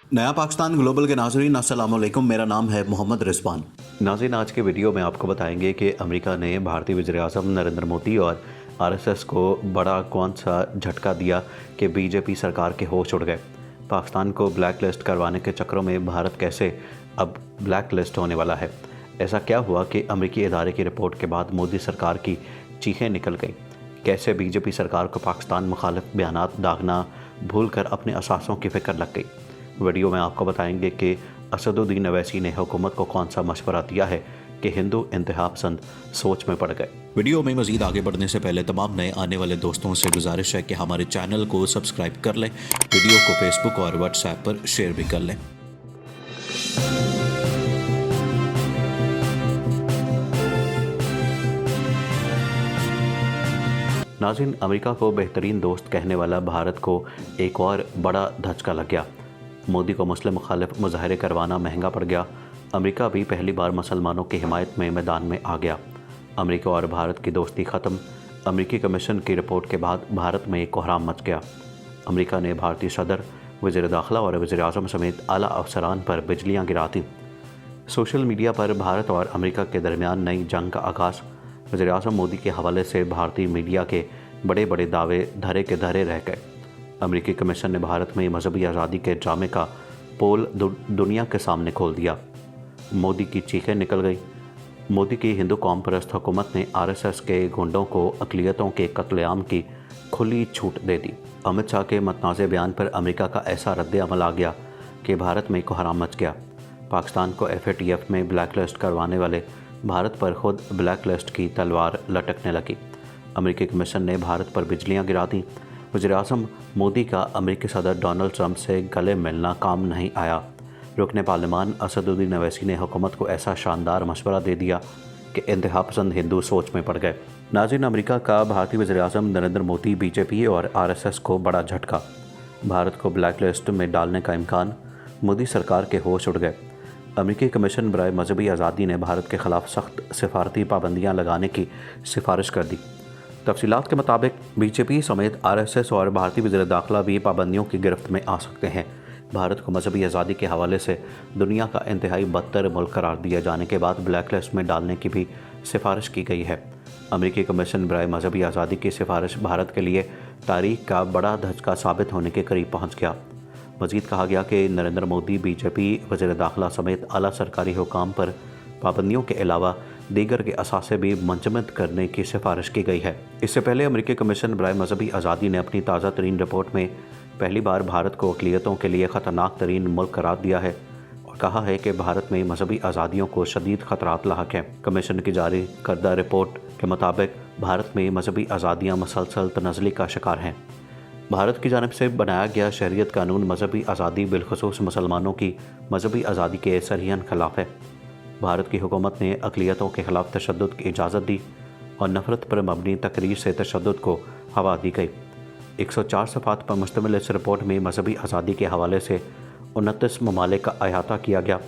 नया पाकिस्तान ग्लोबल के नाज़रीन अस्सलाम वालेकुम। मेरा नाम है मोहम्मद रिजवान। नाज़रीन, आज के वीडियो में आपको बताएंगे कि अमेरिका ने भारतीय वज़ीर-ए-आज़म नरेंद्र मोदी और आरएसएस को बड़ा कौन सा झटका दिया कि बीजेपी सरकार के होश उड़ गए। पाकिस्तान को ब्लैक लिस्ट करवाने के चक्करों में भारत कैसे अब ब्लैक लिस्ट होने वाला है। ऐसा क्या हुआ कि अमेरिकी इदारे की रिपोर्ट के बाद मोदी सरकार की चीखें निकल गईं। कैसे बीजेपी सरकार को पाकिस्तान मुखालिफ बयानात दागना भूल कर अपने असासों की फ़िक्र लग गई। वीडियो में आपको बताएंगे कि असदुद्दीन अवैसी ने हुकूमत को कौन सा मशवरा दिया है कि हिंदू इंतहा पसंद सोच में पड़ गए। वीडियो में मज़ीद आगे बढ़ने से पहले तमाम नए आने वाले दोस्तों से गुजारिश है कि हमारे चैनल को सब्सक्राइब कर लें, वीडियो को फेसबुक और व्हाट्सएप पर शेयर भी कर लें। नाज़रीन, अमेरिका को बेहतरीन दोस्त कहने वाला भारत को एक और बड़ा धचका लग गया। मोदी को मुस्लिम मुखालिफ मुजाहरे करवाना महंगा पड़ गया। अमेरिका भी पहली बार मुसलमानों की हिमायत में मैदान में आ गया। अमेरिका और भारत की दोस्ती ख़त्म। अमेरिकी कमीशन की रिपोर्ट के बाद भारत में एक कोहराम मच गया। अमेरिका ने भारतीय सदर, वज़ीर दाखिला और वज़ीर-ए-आज़म समेत आला अफसरान पर बिजलियाँ गिरा दी। सोशल मीडिया पर भारत और अमेरिका के दरमियान नई जंग का आगाज़। वज़ीर-ए-आज़म मोदी के हवाले से भारतीय मीडिया के बड़े बड़े दावे धरे के धरे रह गए। अमेरिकी कमीशन ने भारत में मजहबी आज़ादी के ड्रामे का पोल दुनिया के सामने खोल दिया। मोदी की चीखें निकल गई। मोदी की हिंदू कौम परस्त हुकूमत ने आरएसएस के गुंडों को अक़लियतों के कत्लेआम की खुली छूट दे दी। अमित शाह के मतनाज़े बयान पर अमेरिका का ऐसा रद्द अमल आ गया कि भारत में कोहराम मच गया। पाकिस्तान को FATF में ब्लैक लिस्ट करवाने वाले भारत पर खुद ब्लैक लिस्ट की तलवार लटकने लगी। अमेरिकी कमीशन ने भारत पर बिजलियाँ गिरा दी। वज़ीर-ए-आज़म मोदी का अमेरिकी सदर डोनाल्ड ट्रंप से गले मिलना काम नहीं आया। रुकने पार्लिमान असदुद्दीन अवैसी ने हुकूमत को ऐसा शानदार मशवरा दे दिया कि इंतहा पसंद हिंदू सोच में पड़ गए। नाज़रीन, अमेरिका का भारतीय वज़ीर-ए-आज़म नरेंद्र मोदी, बीजेपी और आरएसएस को बड़ा झटका। भारत को ब्लैक लिस्ट में डालने का इम्कान। मोदी सरकार के होश उड़ गए। अमेरिकी कमीशन बराए मजहबी आज़ादी ने भारत के ख़िलाफ़ सख्त सिफारती पाबंदियाँ लगाने की सिफारिश कर दी। तफसीलात के मुताबिक बीजेपी समेत आरएसएस और भारतीय वज़ीर दाखिला भी पाबंदियों की गिरफ्त में आ सकते हैं। भारत को मजहबी आज़ादी के हवाले से दुनिया का इंतहाई बदतर मुल्क करार दिए जाने के बाद ब्लैक लिस्ट में डालने की भी सिफारिश की गई है। अमेरिकी कमीशन बराए मजहबी आज़ादी की सिफारिश भारत के लिए तारीख का बड़ा धचका साबित होने के करीब पहुँच गया। मज़ीद कहा गया कि नरेंद्र मोदी, बीजेपी, वज़ीर दाखिला समेत आला सरकारी हुकाम पर पाबंदियों के अलावा दीगर के असासे भी मंजमद करने की सिफारिश की गई है। इससे पहले अमेरिकी कमीशन बराए मजहबी आज़ादी ने अपनी ताज़ा तरीन रिपोर्ट में पहली बार भारत को अक़लियतों के लिए ख़तरनाक तरीन मुल्क करार दिया है और कहा है कि भारत में मजहबी आज़ादियों को शदीद ख़तरात लाहक हैं। कमीशन की जारी करदा रिपोर्ट के मुताबिक भारत में मजहबी आज़ादियाँ मसलसल तनज़ली का शिकार हैं। भारत की जानिब से बनाया गया शरीयत कानून मजहबी आज़ादी, बिलखुसूस मुसलमानों की मजहबी आज़ादी के सरीहन खिलाफ है। भारत की हुकूमत ने अक़लियतों के ख़िलाफ़ तशद्दुद की इजाज़त दी और नफ़रत पर मबनी तकरीर से तशद्दुद को हवा दी गई। 104 सफ़ात पर मुश्तमिल इस रिपोर्ट में मजहबी आज़ादी के हवाले से 29 ममालिक का अहाता किया गया,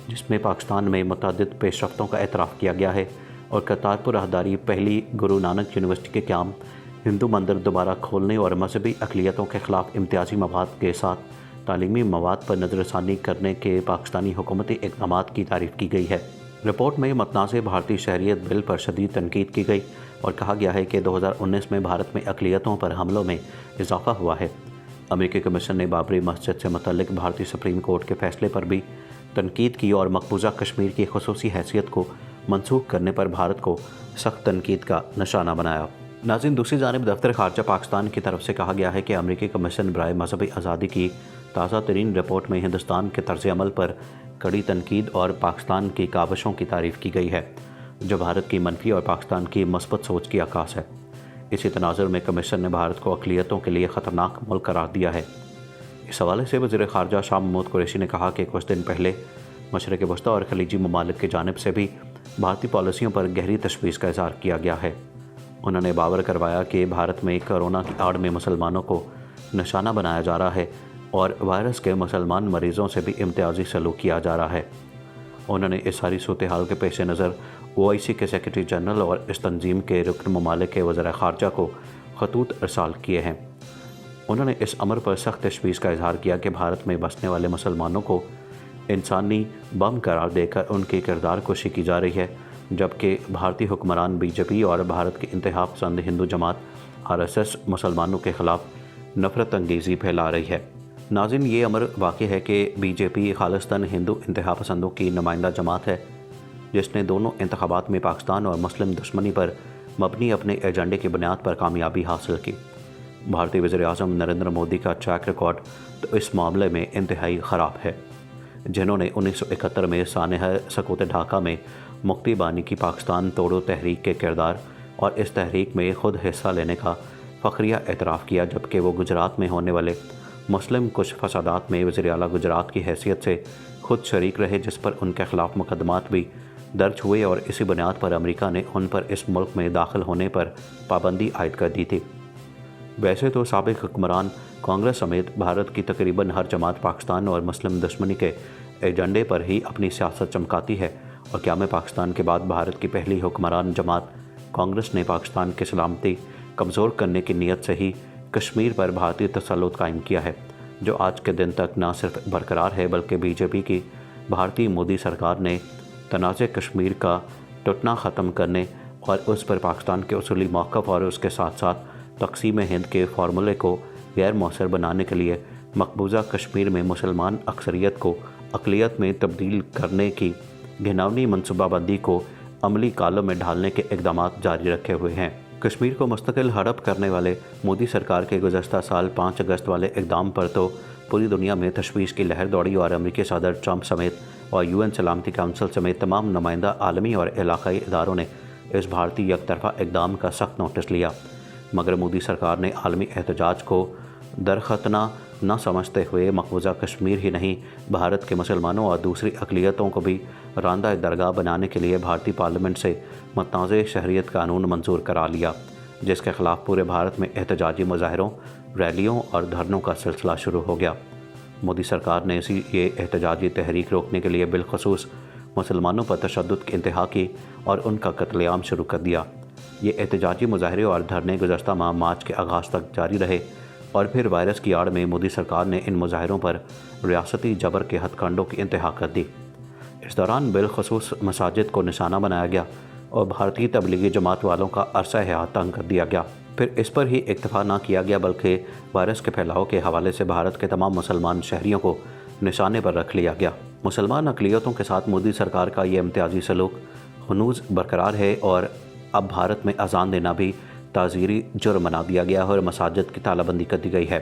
जिसमें पाकिस्तान में मुतअद्दिद पेशरफ्तों का एतराफ़ किया गया है और करतारपुर राहदारी, पहली गुरु नानक यूनिवर्सिटी के क़याम, हिंदू मंदिर दोबारा खोलने और मजहबी अक़लियतों के ख़िलाफ़ इम्तियाज़ी मवाद के साथ तालीमी मवाद पर नज़रसानी करने के पाकिस्तानी हुकूमती इक़दामात की तारीफ़ की गई है। रिपोर्ट में मतनाज़े भारतीय शहरियत बिल पर शदीद तनकीद की गई और कहा गया है कि 2019 में भारत में अक़लियतों पर हमलों में इजाफ़ा हुआ है। अमेरिकी कमीशन ने बाबरी मस्जिद से मुतल्लिक़ भारतीय सुप्रीम कोर्ट के फ़ैसले पर भी तनकीद की और मकबूजा कश्मीर की ख़ुसूसी हैसियत को मनसूख करने पर भारत को सख्त तनकीद का निशाना बनाया। नाज़रीन, दूसरी जानिब दफ्तर ख़ारजा पाकिस्तान की तरफ से कहा गया है कि अमेरिकी कमीशन बराए मजहबी आज़ादी की ताज़ा तरीन रिपोर्ट में हिंदुस्तान के तर्ज़ अमल पर कड़ी तनकीद और पाकिस्तान की काविशों की तारीफ़ की गई है, जो भारत की मनफी और पाकिस्तान की मस्बत सोच की अक्कास है। इसी तनाज़ुर में कमीशन ने भारत को अक़लियतों के लिए ख़तरनाक मुल्क करार दिया है। इस हवाले से वज़ीर ख़ारजा शाह महमूद कुरैशी ने कहा कि कुछ दिन पहले मशरक़ वस्ता और खलीजी ममालिक की जानिब से भी भारतीय पॉलिसियों पर गहरी तशवीश का इज़हार किया गया है। उन्होंने बावर करवाया कि भारत में कोरोना की आड़ में मुसलमानों को निशाना बनाया जा रहा है और वायरस के मुसलमान मरीज़ों से भी इम्तियाजी सलूक किया जा रहा है। उन्होंने इस सारी सूरत हाल के पेश नज़र OIC के सेक्रेटरी जनरल और इस तंजीम के रुकन ममालिक के वज़ीर ख़ारजा को ख़तूत इरसाल किए हैं। انہوں نے اس امر پر سخت تشویش کا اظہار کیا کہ بھارت میں بسنے والے مسلمانوں کو انسانی بم قرار دے کر ان کی کردار کشی کی جا رہی ہے، جبکہ بھارتی حکمران بی جے پی اور بھارت کی انتہا پسند ہندو جماعت RSS مسلمانوں کے خلاف نفرت انگیزی پھیلا رہی ہے۔ ناظرین، یہ امر واقع ہے کہ بی جے پی خالصتاً ہندو انتہا پسندوں کی نمائندہ جماعت ہے، جس نے دونوں انتخابات میں پاکستان اور مسلم دشمنی پر مبنی اپنے ایجنڈے کی بنیاد پر کامیابی حاصل کی۔ بھارتی وزیر اعظم نریندر مودی کا ٹریک ریکارڈ تو اس معاملے میں انتہائی خراب ہے، جنہوں نے 1971 میں سانحہ سکوت ڈھاکہ میں مکتی بانی کی پاکستان توڑو تحریک کے کردار اور اس تحریک میں خود حصہ لینے کا فخریہ اعتراف کیا، جبکہ وہ گجرات میں ہونے والے مسلم کچھ فسادات میں وزیر اعلیٰ گجرات کی حیثیت سے خود شریک رہے، جس پر ان کے خلاف مقدمات بھی درج ہوئے اور اسی بنیاد پر امریکہ نے ان پر اس ملک میں داخل ہونے پر پابندی عائد کر دی تھی۔ ویسے تو سابق حکمران کانگریس سمیت بھارت کی تقریباً ہر جماعت پاکستان اور مسلم دشمنی کے ایجنڈے پر ہی اپنی سیاست چمکاتی ہے، اور قیام پاکستان کے بعد بھارت کی پہلی حکمران جماعت کانگریس نے پاکستان کی سلامتی کمزور کرنے کی نیت سے ہی کشمیر پر بھارتی تسلط قائم کیا ہے، جو آج کے دن تک نہ صرف برقرار ہے بلکہ بی جے پی کی بھارتی مودی سرکار نے تنازع کشمیر کا ٹوٹنا ختم کرنے اور اس پر پاکستان کے اصولی موقف اور اس کے ساتھ ساتھ تقسیم ہند کے فارمولے کو غیر مؤثر بنانے کے لیے مقبوضہ کشمیر میں مسلمان اکثریت کو اقلیت میں تبدیل کرنے کی گھناؤنی منصوبہ بندی کو عملی کالم میں ڈھالنے کے اقدامات جاری رکھے ہوئے ہیں۔ کشمیر کو مستقل ہڑپ کرنے والے مودی سرکار کے گزشتہ سال 5 اگست والے اقدام پر تو پوری دنیا میں تشویش کی لہر دوڑی اور امریکی صدر ٹرمپ سمیت اور UN سلامتی کونسل سمیت تمام نمائندہ عالمی اور علاقائی اداروں نے اس بھارتی یک طرفہ اقدام کا سخت نوٹس لیا، مگر مودی سرکار نے عالمی احتجاج کو درختنا نہ سمجھتے ہوئے مقبوضہ کشمیر ہی نہیں، بھارت کے مسلمانوں اور دوسری اقلیتوں کو بھی راندہ درگاہ بنانے کے لیے بھارتی پارلیمنٹ سے متنازع شہریت قانون منظور کرا لیا، جس کے خلاف پورے بھارت میں احتجاجی مظاہروں، ریلیوں اور دھرنوں کا سلسلہ شروع ہو گیا۔ مودی سرکار نے یہ احتجاجی تحریک روکنے کے لیے بالخصوص مسلمانوں پر تشدد کی انتہا کی اور ان کا قتل عام شروع کر دیا۔ یہ احتجاجی مظاہرے اور دھرنے گزشتہ ماہ مارچ کے آغاز تک جاری رہے، اور پھر وائرس کی آڑ میں مودی سرکار نے ان مظاہروں پر ریاستی جبر کے ہتھ کنڈوں کی انتہا کر دی۔ اس دوران بالخصوص مساجد کو نشانہ بنایا گیا اور بھارتی تبلیغی جماعت والوں کا عرصہ حیات تنگ کر دیا گیا۔ پھر اس پر ہی اکتفا نہ کیا گیا بلکہ وائرس کے پھیلاؤ کے حوالے سے بھارت کے تمام مسلمان شہریوں کو نشانے پر رکھ لیا گیا۔ مسلمان اقلیتوں کے ساتھ مودی سرکار کا یہ امتیازی سلوک ہنوز برقرار ہے، اور اب بھارت میں اذان دینا بھی تعزیری جرم بنا دیا گیا ہے اور مساجد کی تالہ بندی کر دی گئی ہے۔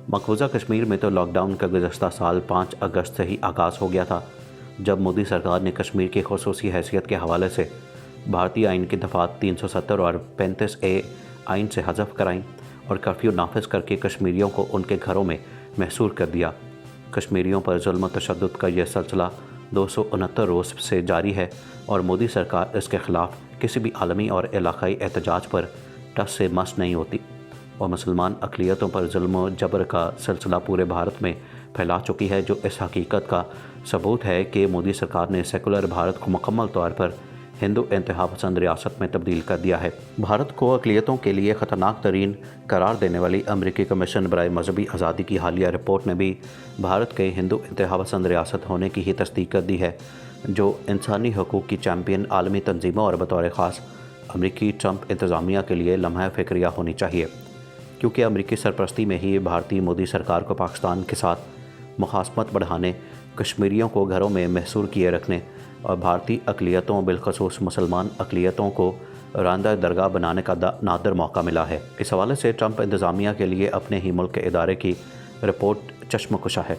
مقبوضہ کشمیر میں تو لاک ڈاؤن کا گزشتہ سال 5 اگست سے ہی آغاز ہو گیا تھا، جب مودی سرکار نے کشمیر کی خصوصی حیثیت کے حوالے سے بھارتی آئین کی دفعات 370 اور 35A آئین سے حذف کرائیں اور کرفیو نافذ کر کے کشمیریوں کو ان کے گھروں میں محصور کر دیا۔ کشمیریوں پر ظلم و تشدد کا یہ سلسلہ 269 روز سے جاری ہے، اور مودی سرکار اس کے خلاف کسی بھی عالمی اور علاقائی احتجاج پر ٹس سے مس نہیں ہوتی، اور مسلمان اقلیتوں پر ظلم و جبر کا سلسلہ پورے بھارت میں پھیلا چکی ہے، جو اس حقیقت کا ثبوت ہے کہ مودی سرکار نے سیکولر بھارت کو مکمل طور پر ہندو انتہا پسند ریاست میں تبدیل کر دیا ہے۔ بھارت کو اقلیتوں کے لیے خطرناک ترین قرار دینے والی امریکی کمیشن برائے مذہبی آزادی کی حالیہ رپورٹ نے بھی بھارت کے ہندو انتہا پسند ریاست ہونے کی ہی تصدیق کر دی ہے، جو انسانی حقوق کی چیمپئن عالمی تنظیموں اور بطور خاص امریکی ٹرمپ انتظامیہ کے لیے لمحہ فکریہ ہونی چاہیے، کیونکہ امریکی سرپرستی میں ہی بھارتی مودی سرکار کو پاکستان کے ساتھ مخاصمت بڑھانے، کشمیریوں کو گھروں میں محصور کیے رکھنے اور بھارتی اقلیتوں بالخصوص مسلمان اقلیتوں کو راندہ درگاہ بنانے کا نادر موقع ملا ہے۔ اس حوالے سے ٹرمپ انتظامیہ کے لیے اپنے ہی ملک کے ادارے کی رپورٹ چشم کشا ہے۔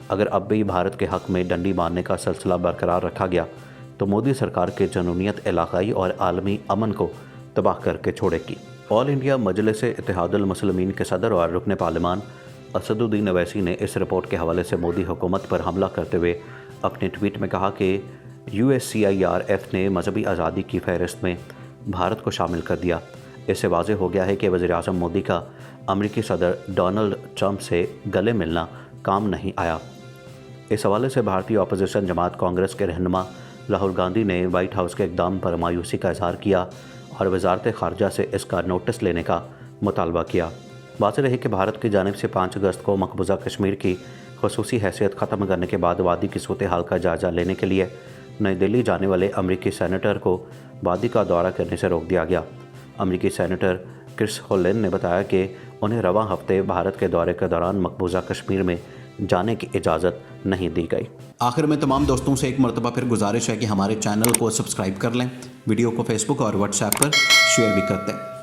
اگر اب بھی بھارت کے حق میں ڈنڈی مارنے کا سلسلہ برقرار رکھا گیا تو مودی سرکار کی جنونیت علاقائی اور عالمی امن کو تباہ کر کے چھوڑے گی۔ آل انڈیا مجلس اتحاد المسلمین کے صدر اور رکن پارلیمان اسد الدین اویسی نے اس رپورٹ کے حوالے سے مودی حکومت پر حملہ کرتے ہوئے اپنے ٹویٹ میں کہا کہ USCIRF نے مذہبی آزادی کی فہرست میں بھارت کو شامل کر دیا۔ اس سے واضح ہو گیا ہے کہ وزیر اعظم مودی کا امریکی صدر ڈونلڈ ٹرمپ سے گلے ملنا کام نہیں آیا۔ اس حوالے سے بھارتی اپوزیشن جماعت کانگریس کے رہنما راہل گاندھی نے وائٹ ہاؤس کے اقدام پر مایوسی کا اظہار کیا اور وزارت خارجہ سے اس کا نوٹس لینے کا مطالبہ کیا۔ वाज़ेह रहे कि भारत की जानिब से 5 अगस्त को मकबूजा कश्मीर की खसूसी हैसियत ख़त्म करने के बाद वादी की सूरत हाल का जायज़ा लेने के लिए नई दिल्ली जाने वाले अमरीकी सेनेटर को वादी का दौरा करने से रोक दिया गया। अमरीकी सेनेटर क्रिस होलेन ने बताया कि उन्हें रवां हफ्ते भारत के दौरे के दौरान मकबूजा कश्मीर में जाने की इजाज़त नहीं दी गई। आखिर में तमाम दोस्तों से एक मरतबा फिर गुजारिश है कि हमारे चैनल को सब्सक्राइब कर लें, वीडियो को फेसबुक और व्हाट्सएप पर शेयर भी करते हैं।